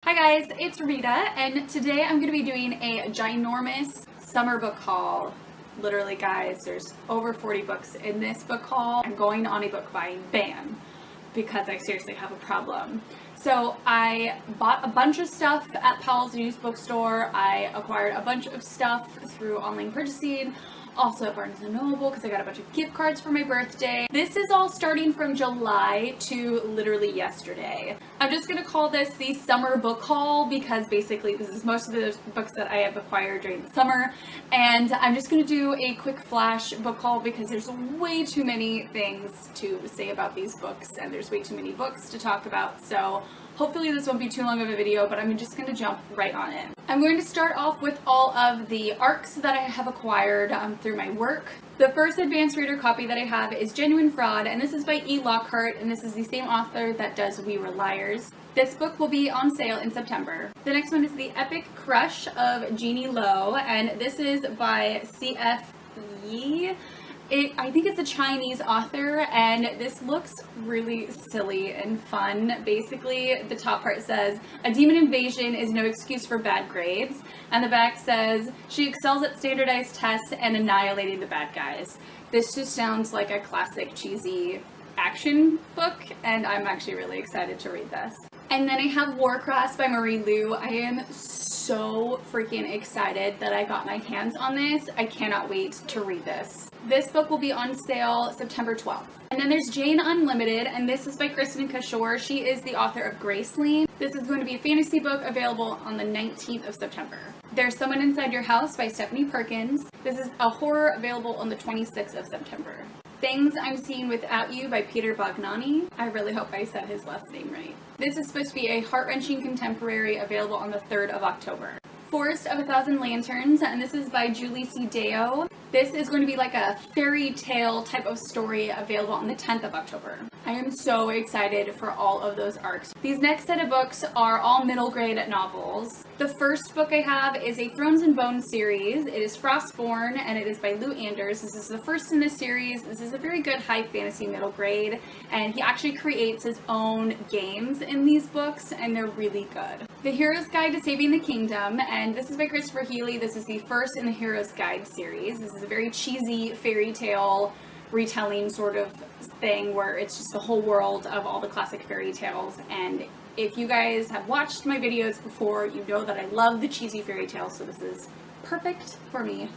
Hi guys, it's Rita, and today I'm going to be doing a ginormous summer book haul. Literally guys, there's over 40 books in this book haul. I'm going on a book buying ban because I seriously have a problem. So I bought a bunch of stuff at Powell's used bookstore. I acquired a bunch of stuff through online purchasing. Also at Barnes & Noble because I got a bunch of gift cards for my birthday. This is all starting from July to literally yesterday. I'm just going to call this the summer book haul because basically this is most of the books that I have acquired during the summer. And I'm just going to do a quick flash book haul because there's way too many things to say about these books and there's way too many books to talk about. So hopefully this won't be too long of a video, but I'm just going to jump right on it. I'm going to start off with all of the ARCs that I have acquired through my work. The first advanced reader copy that I have is Genuine Fraud, and this is by E. Lockhart, and this is the same author that does We Were Liars. This book will be on sale in September. The next one is The Epic Crush of Jeannie Lo, and this is by C.F. Yi. I think it's a Chinese author, and this looks really silly and fun. Basically, the top part says, "A demon invasion is no excuse for bad grades," and the back says, "She excels at standardized tests and annihilating the bad guys." This just sounds like a classic cheesy action book, and I'm actually really excited to read this. And then I have Warcraft by Marie Lu. I am so freaking excited that I got my hands on this. I cannot wait to read this. This book will be on sale September 12th. And then there's Jane Unlimited, and this is by Kristen Kishore. She is the author of Graceling. This is going to be a fantasy book available on the 19th of September. There's Someone Inside Your House by Stephanie Perkins. This is a horror available on the 26th of September. Things I'm Seeing Without You by Peter Bogdanani. I really hope I said his last name right. This is supposed to be a heart-wrenching contemporary available on the 3rd of October. Forest of a Thousand Lanterns, and this is by Julie C. Deo. This is going to be like a fairy tale type of story available on the 10th of October. I am so excited for all of those arcs. These next set of books are all middle grade novels. The first book I have is a Thrones and Bones series. It is Frostborn, and it is by Lou Anders. This is the first in this series. This is a very good high fantasy middle grade, and he actually creates his own games in these books, and they're really good. The Hero's Guide to Saving the Kingdom, and this is by Christopher Healy. This is the first in the Hero's Guide series. This is a very cheesy fairy tale retelling sort of thing where it's just the whole world of all the classic fairy tales. And if you guys have watched my videos before, you know that I love the cheesy fairy tales, so this is perfect for me.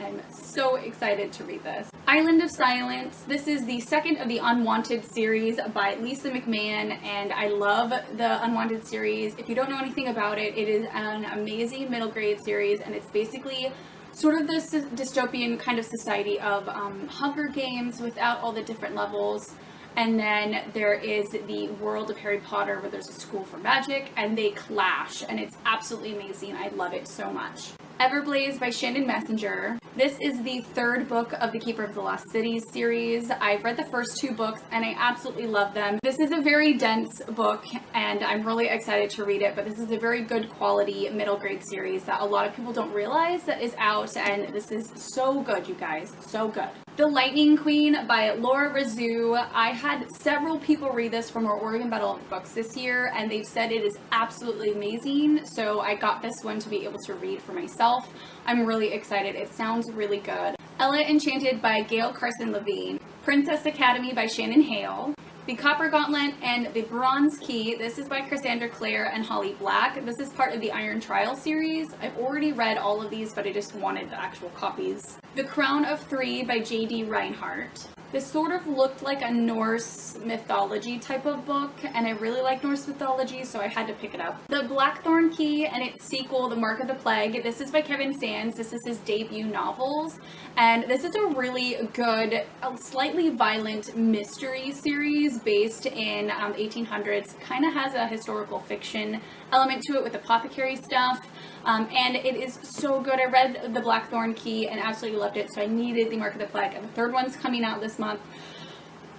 I'm so excited to read this. Island of Silence. This is the second of the Unwanted series by Lisa McMahon, and I love the Unwanted series. If you don't know anything about it, it is an amazing middle grade series, and it's basically sort of this dystopian kind of society of Hunger Games without all the different levels. And then there is the world of Harry Potter where there's a school for magic and they clash, and it's absolutely amazing. I love it so much. Everblaze by Shannon Messenger. This is the third book of the Keeper of the Lost Cities series. I've read the first two books and I absolutely love them. This is a very dense book and I'm really excited to read it, but this is a very good quality middle grade series that a lot of people don't realize that is out, and this is so good, you guys, so good. The Lightning Queen by Laura Razoo. I had several people read this from our Oregon Battle of Books this year, and they've said it is absolutely amazing, so I got this one to be able to read for myself. I'm really excited. It sounds really good. Ella Enchanted by Gail Carson Levine. Princess Academy by Shannon Hale. The Copper Gauntlet and the Bronze Key. This is by Cassandra Clare and Holly Black. This is part of the Iron Trial series. I've already read all of these, but I just wanted the actual copies. The Crown of Three by J.D. Reinhardt. This sort of looked like a Norse mythology type of book, and I really like Norse mythology, so I had to pick it up. The Blackthorn Key and its sequel, The Mark of the Plague. This is by Kevin Sands. This is his debut novels, and this is a really good, slightly violent mystery series based in 1800s. Kind of has a historical fiction element to it with apothecary stuff. And it is so good. I read The Blackthorn Key and absolutely loved it, so I needed The Mark of the Plague, and the third one's coming out this month.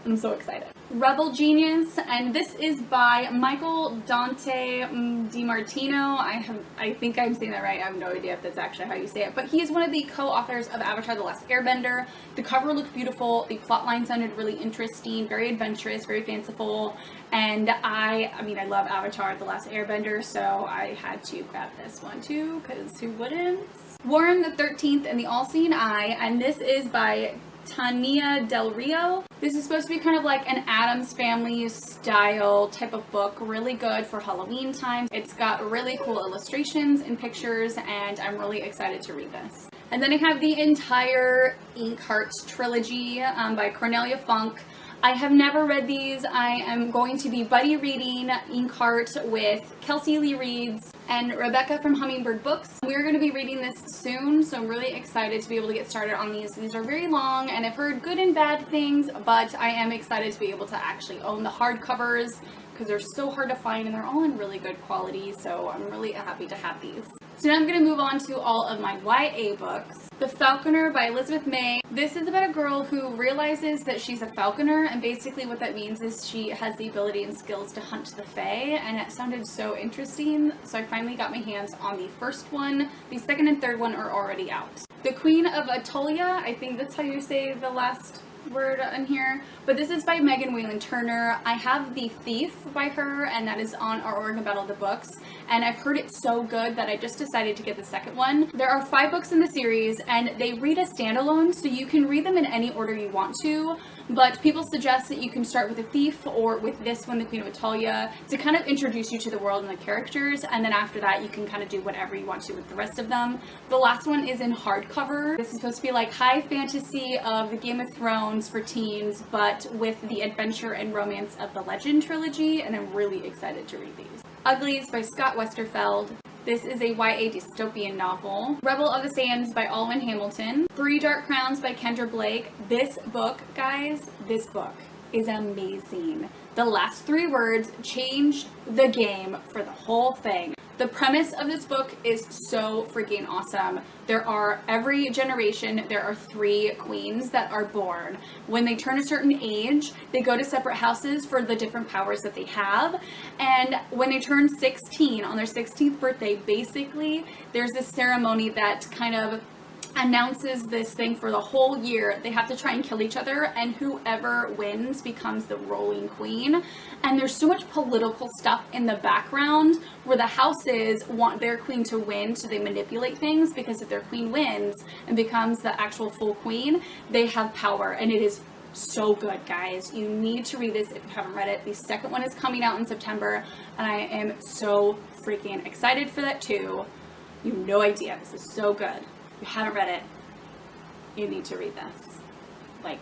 I'm so excited. Rebel Genius, and this is by Michael Dante DiMartino. I think I'm saying that right. I have no idea if that's actually how you say it, but he is one of the co-authors of Avatar: The Last Airbender. The cover looked beautiful. The plotline sounded really interesting, very adventurous, very fanciful, and I love Avatar: The Last Airbender, so I had to grab this one too, because who wouldn't? Warren the 13th and the All-Seeing Eye, and this is by Tania Del Rio. This is supposed to be kind of like an Addams Family style type of book, really good for Halloween time. It's got really cool illustrations and pictures, and I'm really excited to read this. And then I have the entire Inkheart trilogy by Cornelia Funk. I have never read these. I am going to be buddy reading Inkheart with Kelsey Lee Reads and Rebecca from Hummingbird Books. We're going to be reading this soon, so I'm really excited to be able to get started on these. These are very long, and I've heard good and bad things, but I am excited to be able to actually own the hardcovers because they're so hard to find and they're all in really good quality, so I'm really happy to have these. So now I'm going to move on to all of my YA books. The Falconer by Elizabeth May. This is about a girl who realizes that she's a falconer, and basically what that means is she has the ability and skills to hunt the fae, and it sounded so interesting, so I finally got my hands on the first one. The second and third one are already out. The Queen of Atolia, I think that's how you say the last word in here, but this is by Megan Whalen Turner. I have The Thief by her, and that is on our Oregon Battle of the Books, and I've heard it so good that I just decided to get the second one. There are 5 books in the series, and they read as standalone, so you can read them in any order you want to, but people suggest that you can start with The Thief or with this one, The Queen of Atolia, to kind of introduce you to the world and the characters, and then after that you can kind of do whatever you want to with the rest of them. The last one is in hardcover. This is supposed to be like high fantasy of the Game of Thrones for teens, but with the adventure and romance of the Legend trilogy, and I'm really excited to read these. Uglies by Scott Westerfeld. This is a YA dystopian novel. Rebel of the Sands by Alwyn Hamilton. 3 Dark Crowns by Kendra Blake. This book, guys, this book is amazing. The last 3 words changed the game for the whole thing. The premise of this book is so freaking awesome. Every generation, there are 3 queens that are born. When they turn a certain age, they go to separate houses for the different powers that they have. And when they turn 16, on their 16th birthday, basically, there's this ceremony that kind of announces this thing for the whole year. They have to try and kill each other, and whoever wins becomes the ruling queen. And there's so much political stuff in the background where the houses want their queen to win, so they manipulate things, because if their queen wins and becomes the actual full queen, they have power, and it is so good, guys. You need to read this if you haven't read it. The second one is coming out in September, and I am so freaking excited for that too. You have no idea. This is so good. If you haven't read it, you need to read this. Like,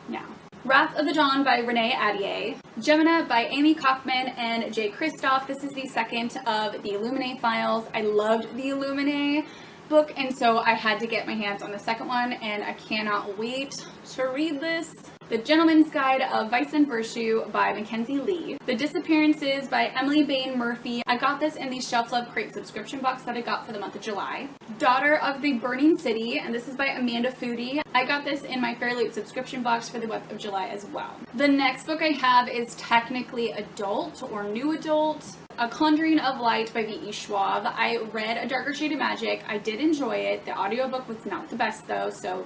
now. Wrath of the Dawn by Renee Adier. Gemina by Amy Kaufman and Jay Kristoff. This is the second of the Illuminae files. I loved the Illuminae book, and so I had to get my hands on the second one, and I cannot wait to read this. The Gentleman's Guide of Vice and Virtue by Mackenzie Lee. The Disappearances by Emily Bain Murphy. I got this in the Shelf Love Crate subscription box that I got for the month of July. Daughter of the Burning City, and this is by Amanda Foodie. I got this in my Fairly subscription box for the month of July as well. The next book I have is technically adult or new adult. A Conjuring of Light by V.E. Schwab. I read A Darker Shade of Magic. I did enjoy it. The audiobook was not the best though, so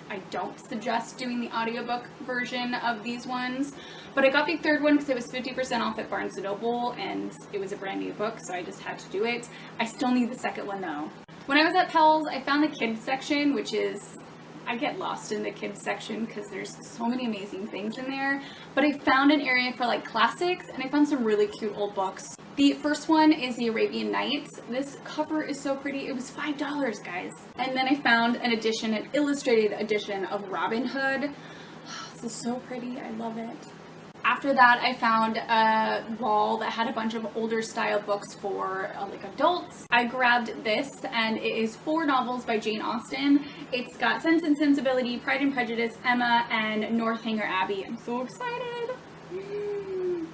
I don't suggest doing the audiobook version of these ones. But I got the third one because it was 50% off at Barnes & Noble, and it was a brand new book, so I just had to do it. I still need the second one though. When I was at Powell's, I found the kids section, which is, I get lost in the kids section because there's so many amazing things in there. But I found an area for like classics, and I found some really cute old books. The first one is The Arabian Nights. This cover is so pretty. It was $5, guys. And then I found an edition, an illustrated edition of Robin Hood. This is so pretty. I love it. After that, I found a wall that had a bunch of older style books for like adults. I grabbed this, and it is 4 novels by Jane Austen. It's got Sense and Sensibility, Pride and Prejudice, Emma, and Northanger Abbey. I'm so excited.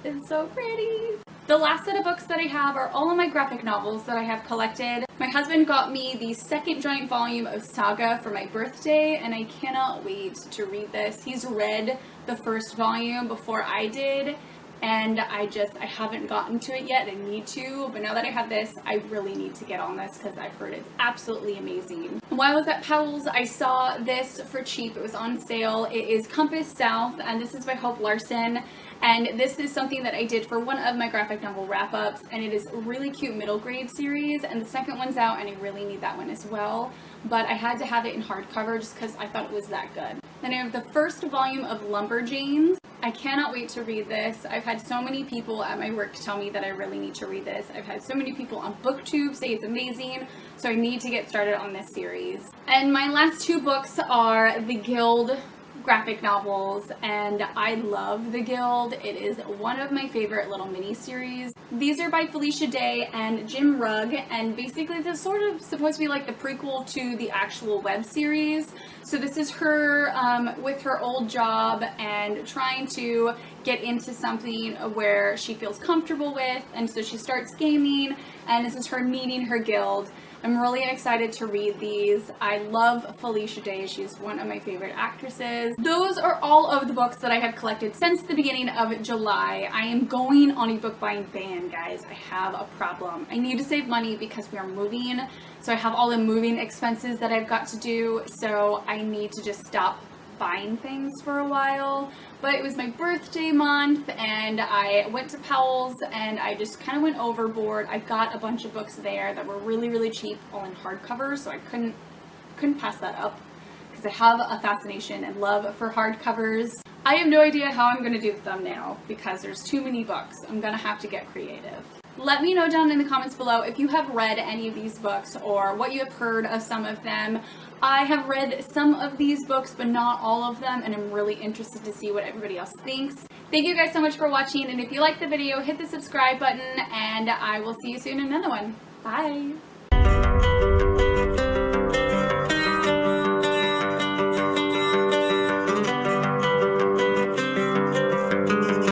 It's so pretty. The last set of books that I have are all of my graphic novels that I have collected. My husband got me the second giant volume of Saga for my birthday, and I cannot wait to read this. He's read the first volume before I did, and I haven't gotten to it yet. I need to, but now that I have this, I really need to get on this because I've heard it's absolutely amazing. While I was at Powell's, I saw this for cheap. It was on sale. It is Compass South, and this is by Hope Larson. And this is something that I did for one of my graphic novel wrap-ups, and it is a really cute middle grade series, and the second one's out, and I really need that one as well. But I had to have it in hardcover just because I thought it was that good. Then I have the first volume of Lumberjanes. I cannot wait to read this. I've had so many people at my work tell me that I really need to read this. I've had so many people on BookTube say it's amazing, so I need to get started on this series. And my last two books are The Guild graphic novels, and I love The Guild. It is one of my favorite little mini series. These are by Felicia Day and Jim Rugg, and basically this is sort of supposed to be like the prequel to the actual web series. So this is her with her old job and trying to get into something where she feels comfortable with, and so she starts gaming, and this is her meeting her guild. I'm really excited to read these. I love Felicia Day. She's one of my favorite actresses. Those are all of the books that I have collected since the beginning of July. I am going on a book buying ban, guys. I have a problem. I need to save money because we are moving. So I have all the moving expenses that I've got to do. So I need to just stop buying things for a while. But it was my birthday month, and I went to Powell's, and I just kind of went overboard. I got a bunch of books there that were really, really cheap, all in hardcover, so I couldn't pass that up because I have a fascination and love for hardcovers. I have no idea how I'm going to do the thumbnail because there's too many books. I'm going to have to get creative. Let me know down in the comments below if you have read any of these books or what you have heard of some of them. I have read some of these books, but not all of them, and I'm really interested to see what everybody else thinks. Thank you guys so much for watching, and if you liked the video, hit the subscribe button, and I will see you soon in another one. Bye!